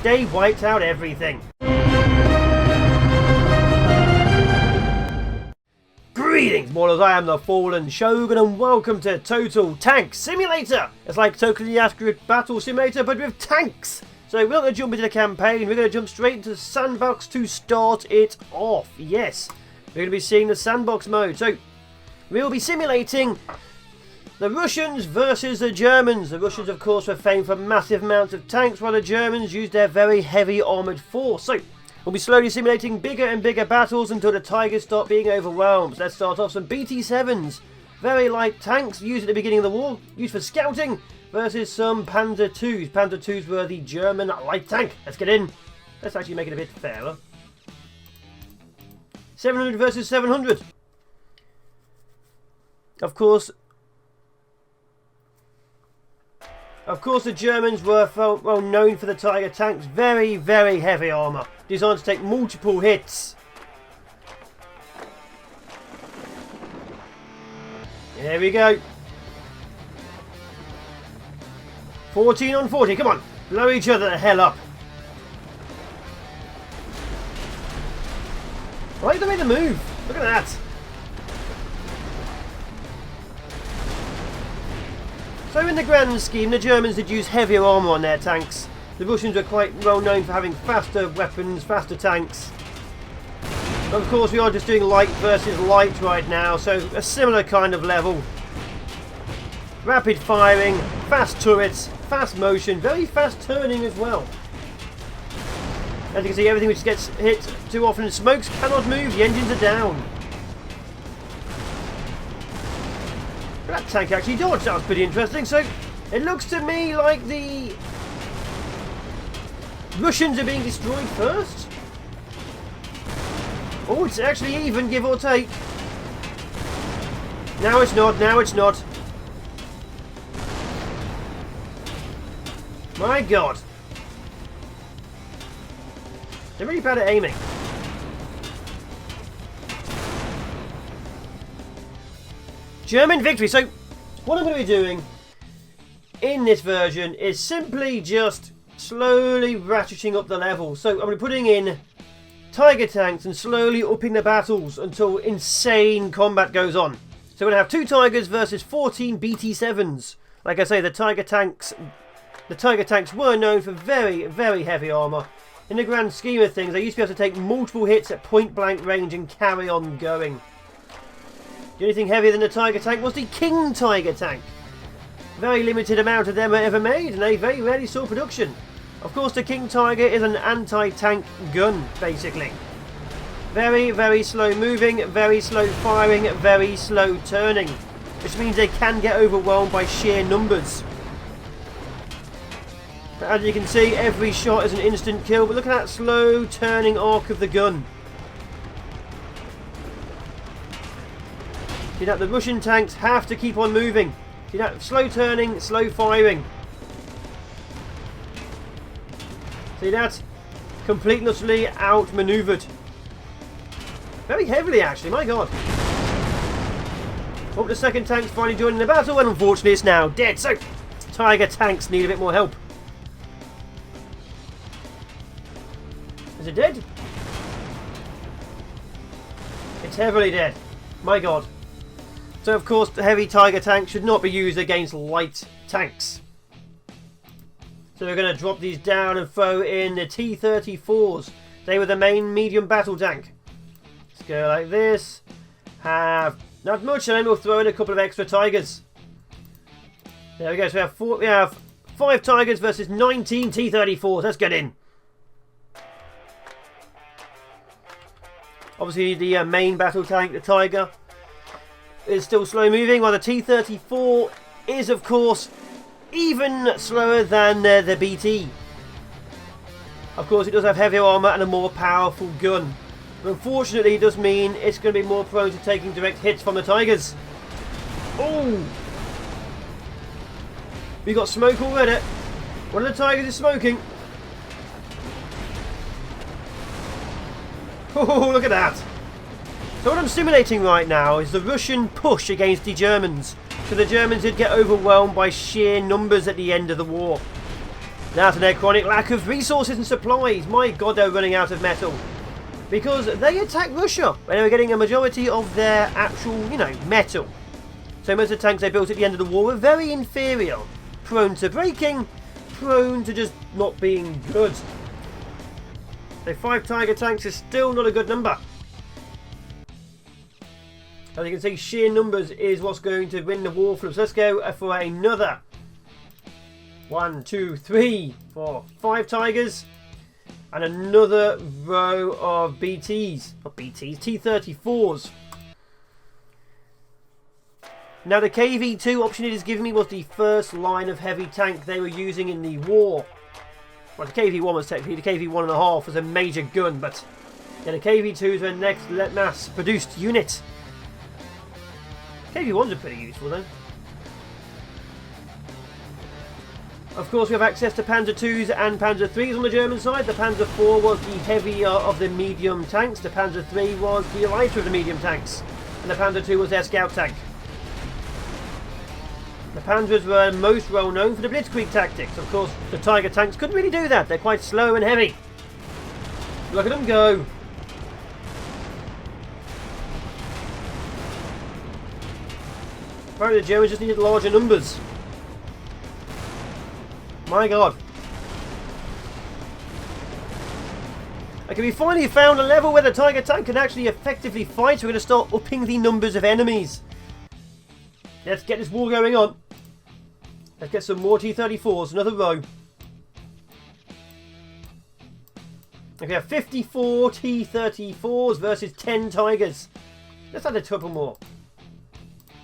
they wiped out everything. Greetings, mortals, I am the Fallen Shogun and welcome to Total Tank Simulator! It's like Totally Accurate Battle Simulator but with tanks! So we're not going to jump into the campaign, we're going to jump straight into the sandbox to start it off. Yes, we're going to be seeing the sandbox mode. So we'll be simulating the Russians versus the Germans. The Russians, of course, were famed for massive amounts of tanks, while the Germans used their very heavy armoured force. So we'll be slowly simulating bigger and bigger battles until the Tigers start being overwhelmed. Let's start off some BT-7s. Very light tanks used at the beginning of the war, used for scouting, versus some Panzer IIs. Panzer IIs were the German light tank. Let's get in. Let's actually make it a bit fairer. 700 versus 700. Of course, the Germans were well known for the Tiger tanks. Very, very heavy armour, designed to take multiple hits. There we go. 14 on 40, come on, blow each other the hell up. I like the way they move, look at that. So in the grand scheme, the Germans did use heavier armour on their tanks. The Russians were quite well known for having faster weapons, faster tanks. Of course, we are just doing light versus light right now, so a similar kind of level. Rapid firing, fast turrets, fast motion, very fast turning as well. As you can see, everything which gets hit too often in smokes cannot move, the engines are down. That tank actually dodged, that was pretty interesting. So it looks to me like the Russians are being destroyed first. Oh, it's actually even, give or take. Now it's not, now it's not. My god. They're really bad at aiming. German victory. So what I'm going to be doing in this version is simply just slowly ratcheting up the level. So I'm going to be putting in Tiger tanks and slowly upping the battles until insane combat goes on. So we're going to have 2 Tigers versus 14 BT-7s. Like I say, the Tiger tanks were known for very, very heavy armour. In the grand scheme of things, they used to be able to take multiple hits at point blank range and carry on going. The only thing heavier than the Tiger tank was the King Tiger tank. Very limited amount of them were ever made, and they very rarely saw production. Of course, the King Tiger is an anti-tank gun, basically. Very, very slow moving, very slow firing, very slow turning. Which means they can get overwhelmed by sheer numbers. But as you can see, every shot is an instant kill, but look at that slow turning arc of the gun. See that the Russian tanks have to keep on moving. See that slow turning, slow firing. See that? Completely and utterly outmaneuvered. Very heavily actually, my god. Oh, the second tank's finally joining the battle and unfortunately it's now dead. So, Tiger tanks need a bit more help. Is it dead? It's heavily dead. My god. So of course the heavy Tiger tank should not be used against light tanks. So we're going to drop these down and throw in the T-34s. They were the main medium battle tank. Let's go like this. Have not much and then we'll throw in a couple of extra Tigers. There we go, so we have 5 Tigers versus 19 T-34s. Let's get in. Obviously the main battle tank, the Tiger, is still slow moving, while the T-34 is of course even slower than the BT. Of course it does have heavier armour and a more powerful gun. But unfortunately it does mean it's going to be more prone to taking direct hits from the Tigers. Oh! We got smoke already. One of the Tigers is smoking. Oh, look at that. So what I'm simulating right now is the Russian push against the Germans. So the Germans did get overwhelmed by sheer numbers at the end of the war. Now to their chronic lack of resources and supplies. My god, they're running out of metal. Because they attacked Russia when they were getting a majority of their actual, metal. So most of the tanks they built at the end of the war were very inferior. Prone to breaking, prone to just not being good. So 5 Tiger tanks is still not a good number. As you can see, sheer numbers is what's going to win the war for us. Let's go for another 1, 2, 3, 4, 5 Tigers. And another row of BTs. Not BTs, T-34s. Now the KV-2 option it is giving me was the first line of heavy tank they were using in the war. Well, the KV-1 was technically, the KV-1.5 was a major gun, but yeah, the KV-2s were the next mass-produced unit. KV-1s are pretty useful though. Of course, we have access to Panzer IIs and Panzer IIIs on the German side. The Panzer IV was the heavier of the medium tanks. The Panzer III was the lighter of the medium tanks. And the Panzer II was their scout tank. The Panzers were most well known for the blitzkrieg tactics. Of course, the Tiger tanks couldn't really do that. They're quite slow and heavy. Look at them go. Apparently the Germans just needed larger numbers. My god. Okay, we finally found a level where the Tiger tank can actually effectively fight. So we're going to start upping the numbers of enemies. Let's get this war going on. Let's get some more T-34s, another row. Okay, we have 54 T-34s versus 10 Tigers. Let's add a couple more.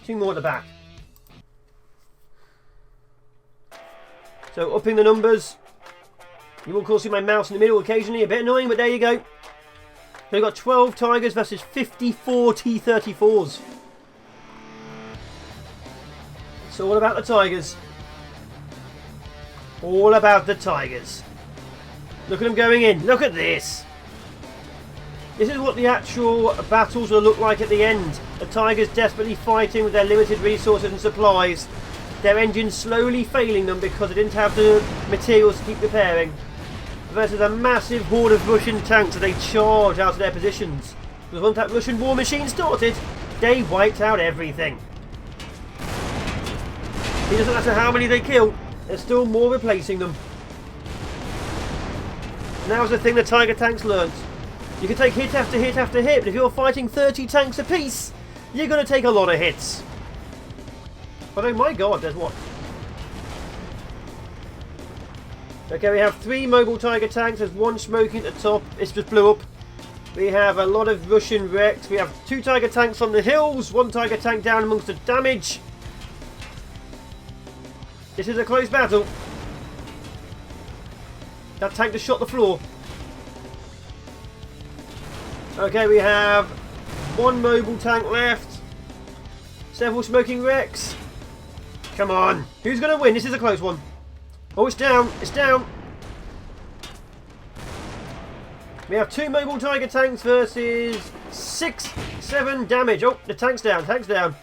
2 more at the back. So upping the numbers. You will of course see my mouse in the middle occasionally, a bit annoying, but there you go. So we've got 12 Tigers versus 54 T-34s. It's all about the Tigers. All about the Tigers. Look at them going in. Look at this. This is what the actual battles will look like at the end. The Tigers desperately fighting with their limited resources and supplies. Their engines slowly failing them because they didn't have the materials to keep repairing. Versus a massive horde of Russian tanks that they charge out of their positions. Because once that Russian war machine started, they wiped out everything. It doesn't matter how many they kill, there's still more replacing them. Now's the thing the Tiger tanks learnt. You can take hit after hit after hit, but if you're fighting 30 tanks apiece, you're going to take a lot of hits. But oh my god, there's what? Okay, we have 3 mobile Tiger tanks. There's 1 smoking at the top. It's just blew up. We have a lot of Russian wrecks. We have 2 Tiger tanks on the hills. 1 Tiger tank down amongst the damage. This is a close battle. That tank just shot the floor. Okay, we have 1 mobile tank left. Several smoking wrecks. Come on. Who's going to win? This is a close one. Oh, it's down. It's down. We have 2 mobile Tiger tanks versus 6, 7 damage. Oh, the tank's down. Tank's down.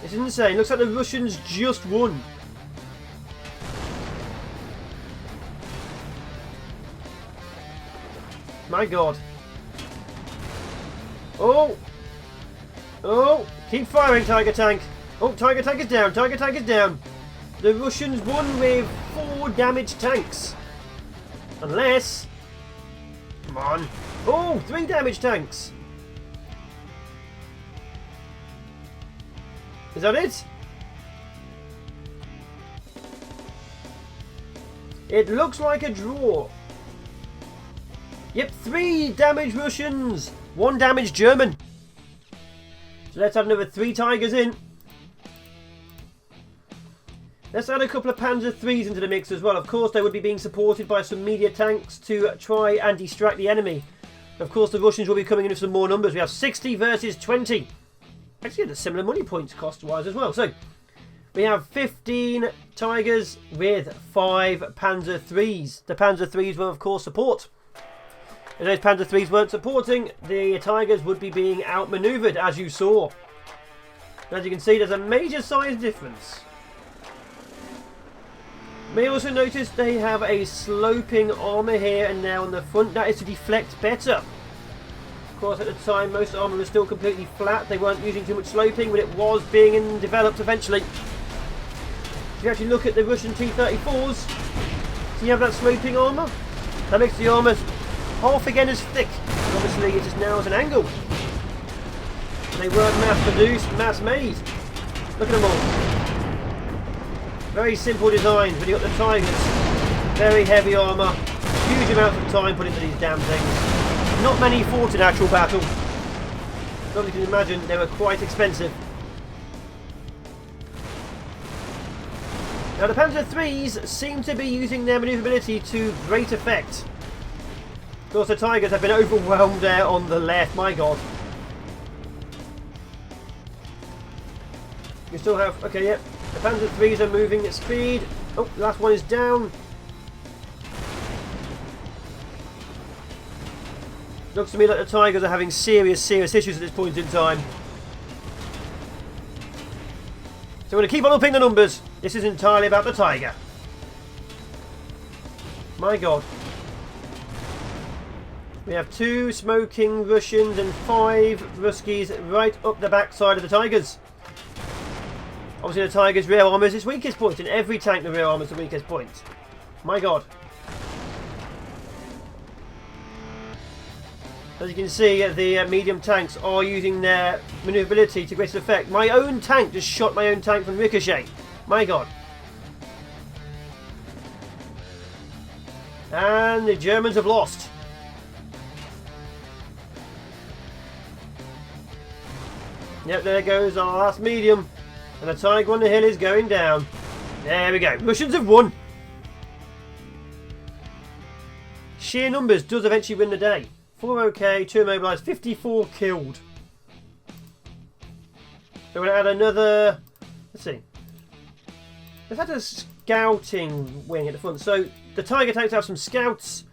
This is insane. Looks like the Russians just won. My god. Oh! Oh! Keep firing, Tiger Tank. Oh, Tiger Tank is down. Tiger Tank is down. The Russians won with 4 damaged tanks. Unless... Come on. Oh, 3 damaged tanks. Is that it? It looks like a draw. Yep, 3 damaged Russians, 1 damaged German. So let's add another 3 Tigers in. Let's add a couple of Panzer IIIs into the mix as well. Of course, they would be being supported by some media tanks to try and distract the enemy. Of course, the Russians will be coming in with some more numbers. We have 60 versus 20. Actually, there's similar money points cost-wise as well. So, we have 15 Tigers with 5 Panzer IIIs. The Panzer IIIs will, of course, support. If those Panzer IIIs weren't supporting, the Tigers would be being outmaneuvered, as you saw. As you can see, there's a major size difference. You may also notice they have a sloping armour here and now on the front. That is to deflect better. Of course, at the time, most armour was still completely flat. They weren't using too much sloping, but it was being developed eventually. If you actually look at the Russian T-34s, so you have that sloping armour. That makes the armour half again as thick. And obviously, it is now at an angle. They weren't mass-produced, mass-made. Look at them all. Very simple designs, but you've got the Tigers. Very heavy armour. Huge amounts of time put into these damn things. Not many fought in actual battle. As you can imagine, they were quite expensive. Now the Panzer IIIs seem to be using their manoeuvrability to great effect. Of course, the Tigers have been overwhelmed there on the left, my god. You still have, okay, yep. The Panzer IIIs are moving at speed. Oh, last one is down. Looks to me like the Tigers are having serious issues at this point in time. So we're going to keep on upping the numbers. This is entirely about the Tiger. My god. We have 2 smoking Russians and 5 Ruskies right up the backside of the Tigers. Obviously the Tiger's rear armour is its weakest point. In every tank the rear armour is the weakest point. My god. As you can see, the medium tanks are using their manoeuvrability to greatest effect. My own tank just shot my own tank from ricochet. My god. And the Germans have lost. Yep, there goes our last medium. And the Tiger on the hill is going down. There we go. Russians have won. Sheer numbers does eventually win the day. 4 OK, 2 immobilised, 54 killed. So we're going to add another... Let's see. Let's add a scouting wing at the front. So the Tiger tanks have some scouts.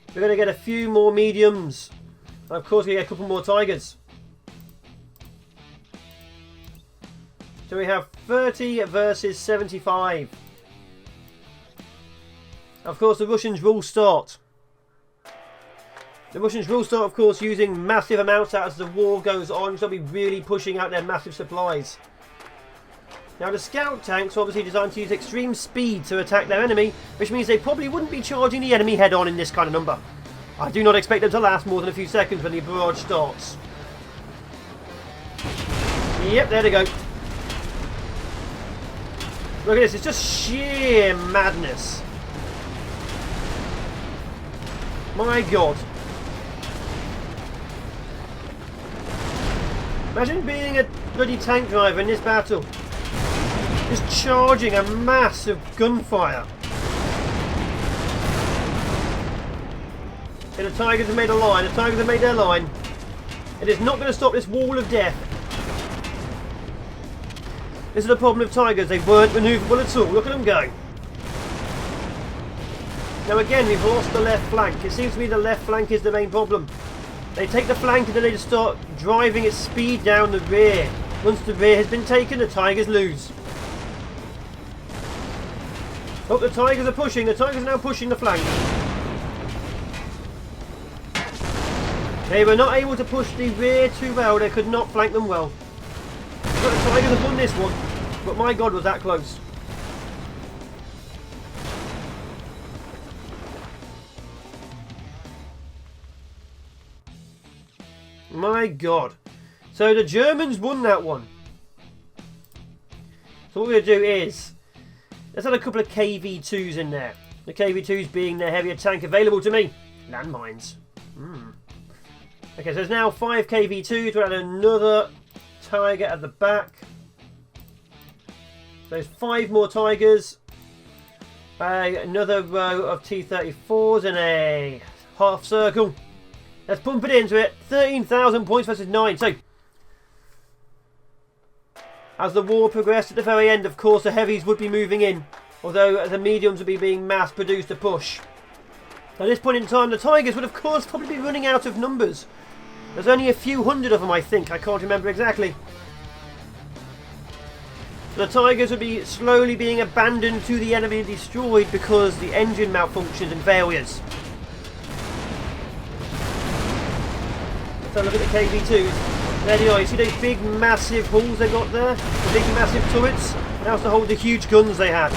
We're going to get a few more mediums. And of course we get a couple more Tigers. So we have 30 versus 75. Of course the Russians will start. The Russians will start, of course, using massive amounts as the war goes on. So they'll be really pushing out their massive supplies. Now the scout tanks are obviously designed to use extreme speed to attack their enemy, which means they probably wouldn't be charging the enemy head on in this kind of number. I do not expect them to last more than a few seconds when the barrage starts. Yep, there they go. Look at this, it's just sheer madness. My god. Imagine being a bloody tank driver in this battle. Just charging a mass of gunfire. Okay, the Tigers have made a line. The Tigers have made their line. It is not going to stop this wall of death. This is the problem with Tigers. They weren't manoeuvrable at all. Look at them go. Now again, we've lost the left flank. It seems to me the left flank is the main problem. They take the flank and then they just start driving at speed down the rear. Once the rear has been taken, the Tigers lose. Oh, the Tigers are pushing. The Tigers are now pushing the flank. They were not able to push the rear too well. They could not flank them well. But the Tigers have won this one. But my god, was that close. My god. So the Germans won that one. So what we're going to do is, let's add a couple of KV-2s in there. The KV-2s being the heavier tank available to me. Landmines. Okay, so there's now 5 KV-2s. We'll add another Tiger at the back. So there's 5 more Tigers. Another row of T-34s and a half circle. Let's pump it into it. 13,000 points versus 9. So, as the war progressed at the very end, of course, the heavies would be moving in. Although the mediums would be being mass-produced to push. At this point in time, the Tigers would, of course, probably be running out of numbers. There's only a few hundred of them, I think. I can't remember exactly. The Tigers would be slowly being abandoned to the enemy and destroyed because the engine malfunctions and failures. So look at the KV2s. There they are. You see those big massive hulls they got there? The big massive turrets? That was to hold the huge guns they had.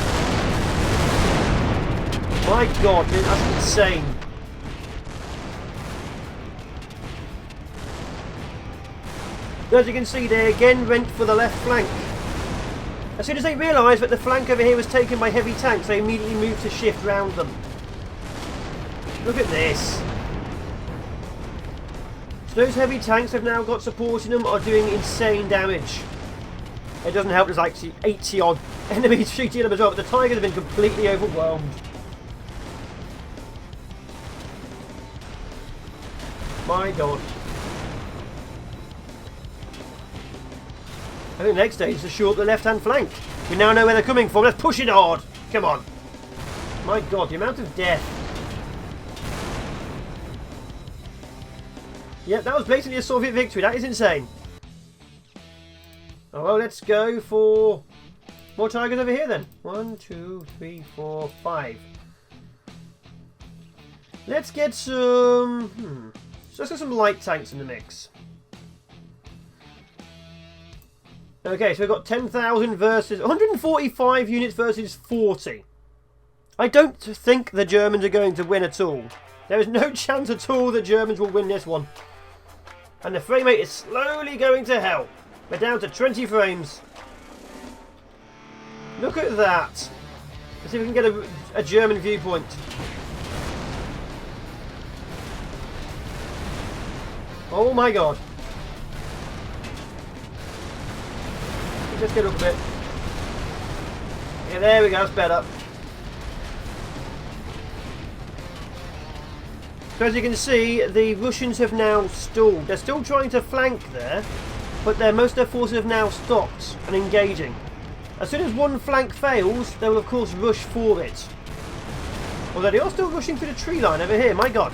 My god, that's insane. As you can see, they again went for the left flank. As soon as they realised that the flank over here was taken by heavy tanks, they immediately moved to shift round them. Look at this. So those heavy tanks have now got support in them are doing insane damage. It doesn't help there's like 80 odd enemies shooting them as well, but the Tigers have been completely overwhelmed. My god. I think the next stage is to shore up the left-hand flank. We now know where they're coming from. Let's push it hard. Come on. My god, the amount of death. Yep, that was basically a Soviet victory. That is insane. Oh, well, let's go for more Tigers over here then. 1, 2, 3, 4, 5. Let's get some... So let's get some light tanks in the mix. Okay, so we've got 10,000 versus 145 units versus 40. I don't think the Germans are going to win at all. There is no chance at all the Germans will win this one. And the frame rate is slowly going to hell. We're down to 20 frames. Look at that. Let's see if we can get a German viewpoint. Oh my god. Let's get up a bit. Yeah, there we go, that's better. So as you can see, the Russians have now stalled. They're still trying to flank there, but most of their forces have now stopped and engaging. As soon as one flank fails, they will of course rush for it. Although they are still rushing through the tree line over here, my god.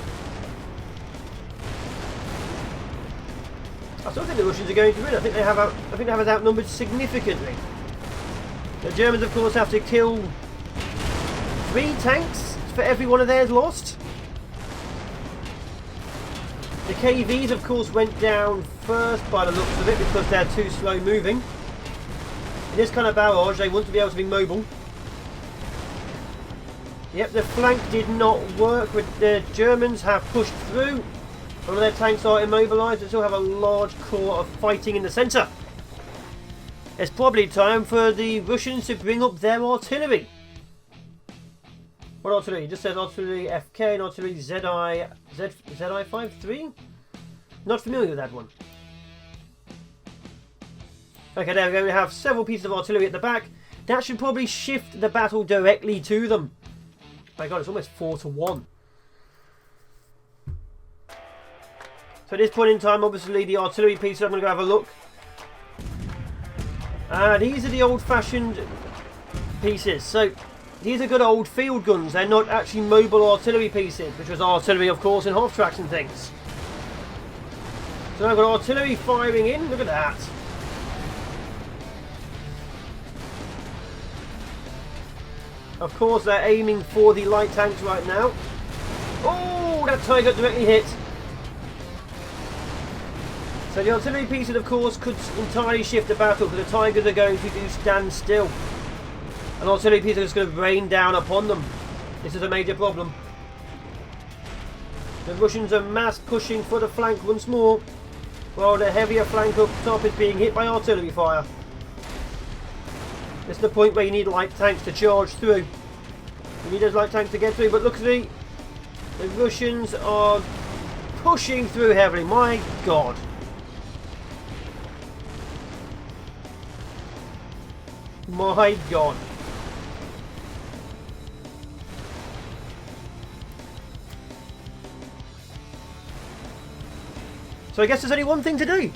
I still think the Russians are going to win. I think they have us outnumbered significantly. The Germans, of course, have to kill 3 tanks for every one of theirs lost. The KVs, of course, went down first by the looks of it because they're too slow moving. In this kind of barrage, they want to be able to be mobile. Yep, the flank did not work. The Germans have pushed through. One of their tanks are immobilised and still have a large core of fighting in the centre. It's probably time for the Russians to bring up their artillery. What artillery? It just says artillery FK and artillery ZI53? Not familiar with that one. Okay, there we go. We have several pieces of artillery at the back. That should probably shift the battle directly to them. My god, it's almost 4-1. So at this point in time, obviously, the artillery pieces, I'm going to go have a look. These are the old-fashioned pieces. So these are good old field guns. They're not actually mobile artillery pieces, which was artillery, of course, in half-tracks and things. So I've got artillery firing in. Look at that. Of course, they're aiming for the light tanks right now. Oh, that Tiger directly hit. So the artillery pieces, of course, could entirely shift the battle because the Tigers are going to do stand still. And artillery pieces are just going to rain down upon them. This is a major problem. The Russians are mass pushing for the flank once more, while the heavier flank up top is being hit by artillery fire. This is the point where you need light tanks to charge through. You need those light tanks to get through, but look at the Russians are pushing through heavily. My god. My god. So I guess there's only one thing to do.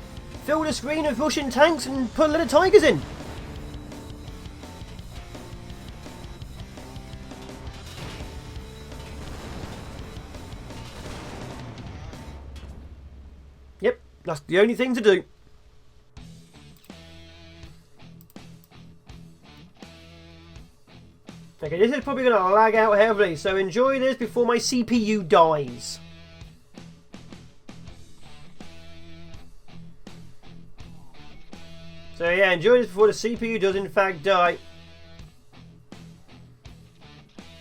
Fill the screen of Russian tanks and put a lot of Tigers in. Yep, that's the only thing to do. Okay, this is probably going to lag out heavily, so enjoy this before my CPU dies. So yeah, enjoy this before the CPU does in fact die.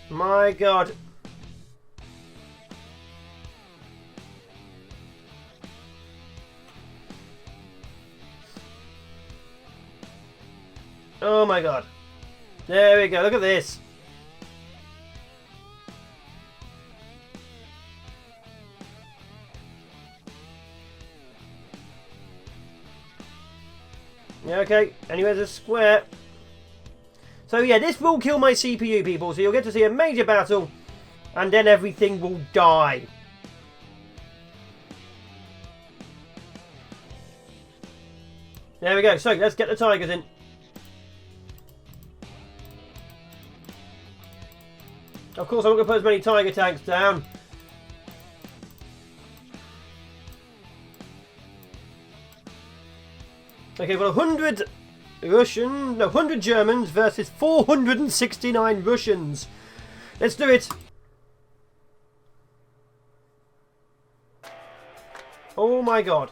My god. Oh my god. There we go, look at this. Yeah, okay, anywhere's a square. So yeah, this will kill my CPU, people, so you'll get to see a major battle, and then everything will die. There we go, so let's get the tigers in. Of course, I'm not going to put as many tiger tanks down. Okay, well, 100 Germans versus 469 Russians. Let's do it. Oh my god.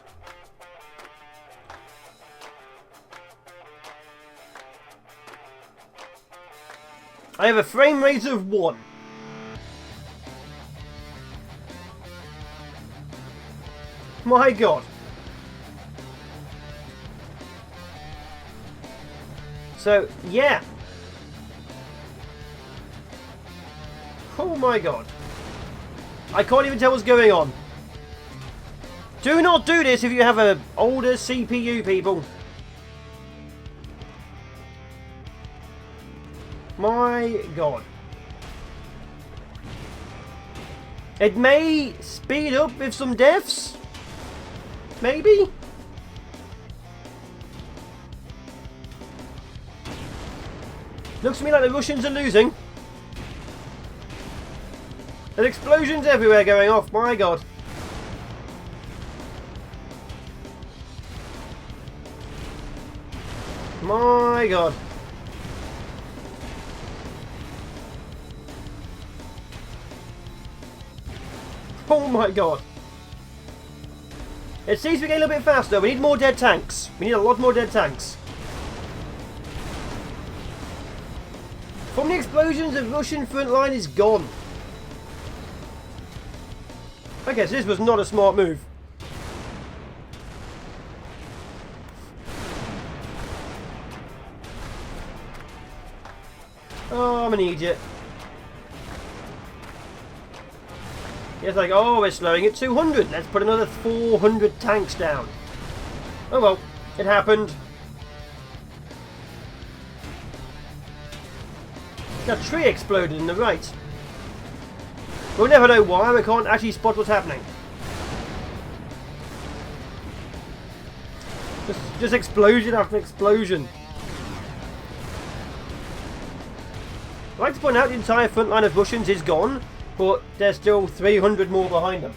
I have a frame rate of 1. My god. So, yeah. Oh my god. I can't even tell what's going on. Do not do this if you have an older CPU, people. My god. It may speed up with some deaths. Maybe? Looks to me like the Russians are losing. There's explosions everywhere going off, my god. My god. Oh my god. It seems to be getting a little bit faster. We need more dead tanks. We need a lot more dead tanks. From the explosions, the Russian front line is gone. Okay, so this was not a smart move. Oh, I'm an idiot. It's like, oh, we're slowing at 200. Let's put another 400 tanks down. Oh well, it happened. A tree exploded in the right. We'll never know why. We can't actually spot what's happening. Just explosion after explosion. I'd like to point out the entire front line of Russians is gone, but there's still 300 more behind them.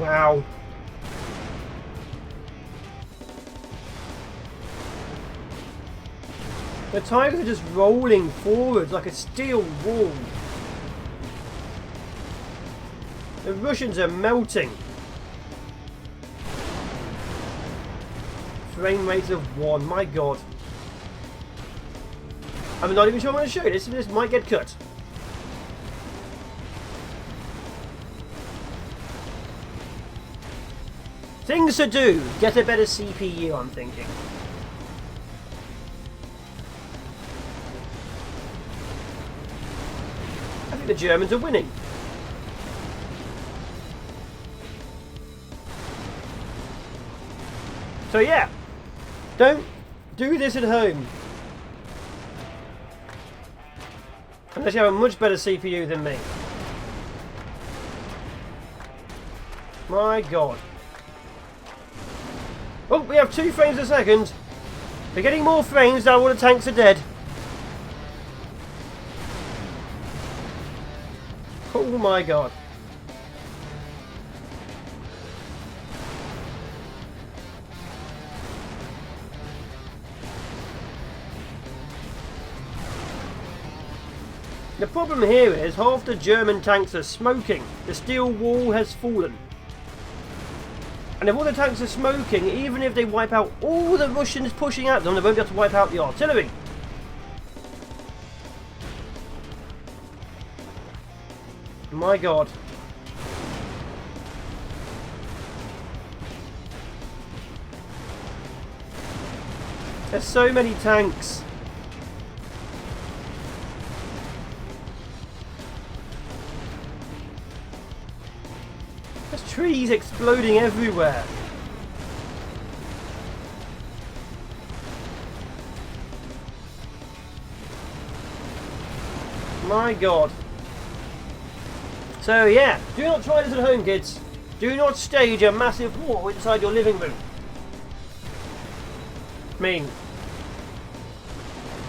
Wow. The tigers are just rolling forwards like a steel wall. The Russians are melting. Frame rate of 1, my god. I'm not even sure I'm going to show you this, and this might get cut. Things to do. Get a better CPU, I'm thinking. I think the Germans are winning. So yeah, don't do this at home. Unless you have a much better CPU than me. My god. Oh, we have 2 frames a second. We're getting more frames now all the tanks are dead. Oh my god. The problem here is half the German tanks are smoking. The steel wall has fallen. And if all the tanks are smoking, even if they wipe out all the Russians pushing at them, they won't be able to wipe out the artillery. My God. There's so many tanks. There's trees exploding everywhere. My God. So yeah, do not try this at home, kids. Do not stage a massive war inside your living room. I mean,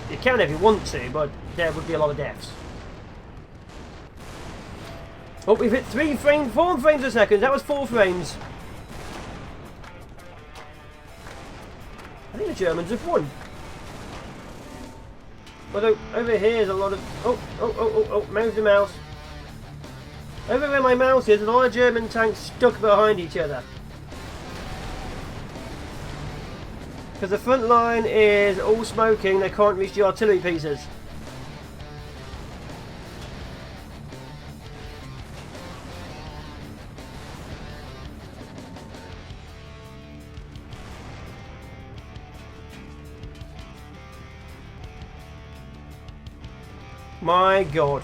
you can if you want to, but there would be a lot of deaths. Oh, we've hit 4 frames a second. That was 4 frames. I think the Germans have won. Although, over here is a lot of... Oh, move the mouse. Over where my mouse is, a lot of German tanks stuck behind each other. Because the front line is all smoking, they can't reach the artillery pieces. My God.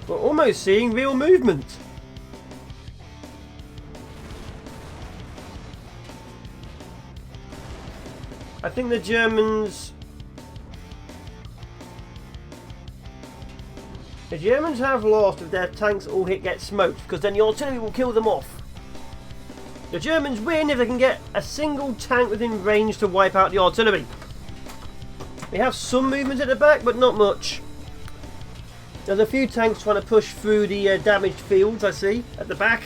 We're almost seeing real movement. I think the Germans have lost if their tanks all get smoked, because then the artillery will kill them off. The Germans win if they can get a single tank within range to wipe out the artillery. We have some movement at the back, but not much. There's a few tanks trying to push through the damaged fields, I see, at the back.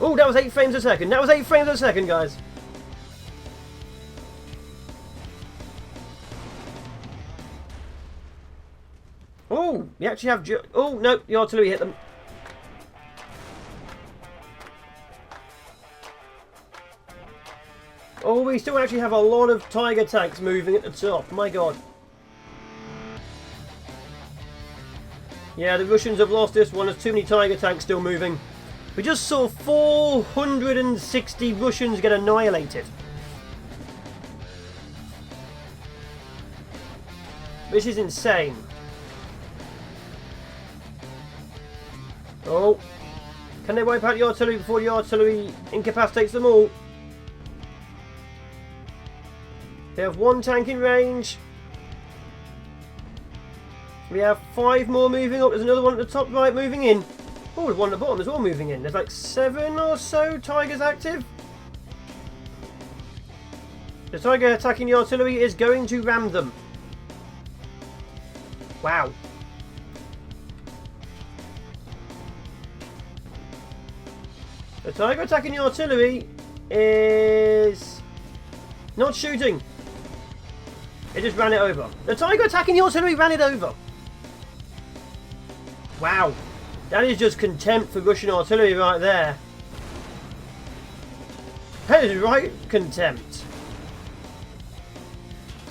Oh, that was 8 frames a second. That was 8 frames a second, guys. Oh, we actually have... Oh, no, the artillery hit them. Oh, we still actually have a lot of Tiger tanks moving at the top. My God. Yeah, the Russians have lost this one. There's too many Tiger tanks still moving. We just saw 460 Russians get annihilated. This is insane. Oh. Can they wipe out the artillery before the artillery incapacitates them all? They have 1 tank in range. We have 5 more moving up. There's another one at the top right moving in. Oh, there's one at the bottom as well moving in. There's like 7 or so Tigers active. The Tiger attacking the artillery is going to ram them. Wow. The Tiger attacking the artillery is not shooting. It just ran it over. The Tiger attacking the artillery ran it over. Wow. That is just contempt for Russian artillery right there. That is right contempt.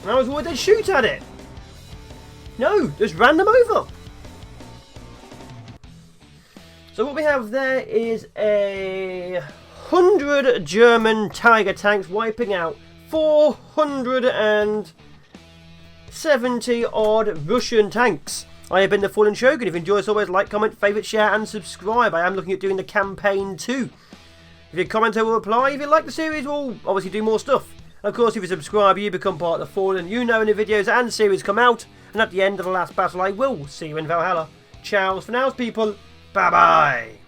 And I was worried they'd shoot at it. No, just ran them over. So what we have there is 100 German Tiger tanks wiping out 470 odd Russian tanks. I have been the Fallen Shogun. If you enjoy, as always, like, comment, favourite, share and subscribe. I am looking at doing the campaign too. If you comment, I will reply. If you like the series, we'll obviously do more stuff. And of course, if you subscribe, you become part of the Fallen. You know when the videos and series come out. And at the end of the last battle, I will see you in Valhalla. Ciao for now, people. Bye-bye.